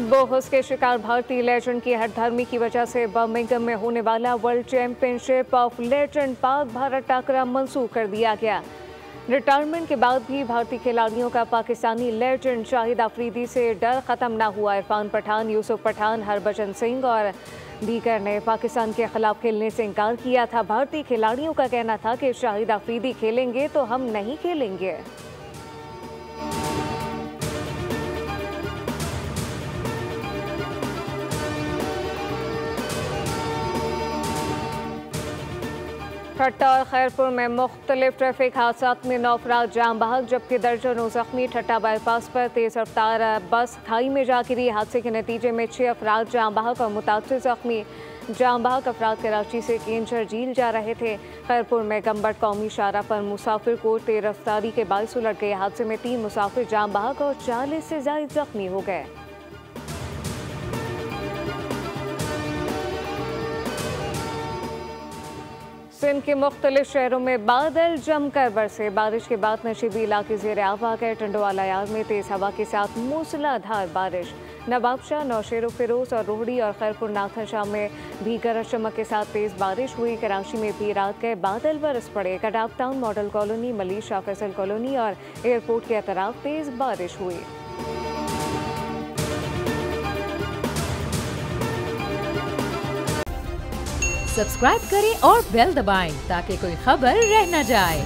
बोहस के शिकार भारतीय लेजेंड की हठधर्मी की वजह से बर्मिंघम में होने वाला world championship of legend Pak Bharat टाकरा मंसूख कर दिया गया। रिटायरमेंट के बाद भी भारतीय खिलाड़ियों का पाकिस्तानी लेजेंड शाहिद अफरीदी से डर खत्म न हुआ। इरफान पठान, यूसुफ पठान, हरभजन सिंह और दीगर ने पाकिस्तान के खिलाफ खेलने से इनकार किया था। भारतीय खिलाड़ियों का कहना था कि शाहिद अफरीदी खेलेंगे तो हम नहीं खेलेंगे। ठट्टा और खैरपुर में मुख्तलिफ ट्रैफिक हादसात में 9 अफराद जाम बहक जबकि दर्जनों जख्मी। ठट्टा बाईपास पर तेज रफ्तार बस खाई में जा गिरी। हादसे के नतीजे में 6 अफराद जाम बहक और मुतासिर जख्मी। जाम बहक अफराद कराची से केंचर झील जा रहे थे। खैरपुर में गंबट कौमी शाहरा पर मुसाफिर को तेज रफ्तारी के बायस उलट गए। हादसे में 3 मुसाफिर जाम बहक और 40 से ज्यादा जख्मी हो गए। सिंध के मुख्तलिफ शहरों में बादल जमकर बरसे। बारिश के बाद नशीबी इलाके ज़ेर आब आ गए। टंडोवाला यार में तेज हवा के साथ मूसलाधार बारिश। नवाबशाह, नौशेरो फिरोज और रोहड़ी और खैरपुर नाथन शाह में भी गरज चमक के साथ तेज बारिश हुई। कराची में भी रात गए बादल बरस पड़े। Kadapa town, model colony, Malik Shah Faisal colony और एयरपोर्ट के अतराफ तेज बारिश हुई। सब्सक्राइब करें और बेल दबाएं ताकि कोई खबर रह न जाए।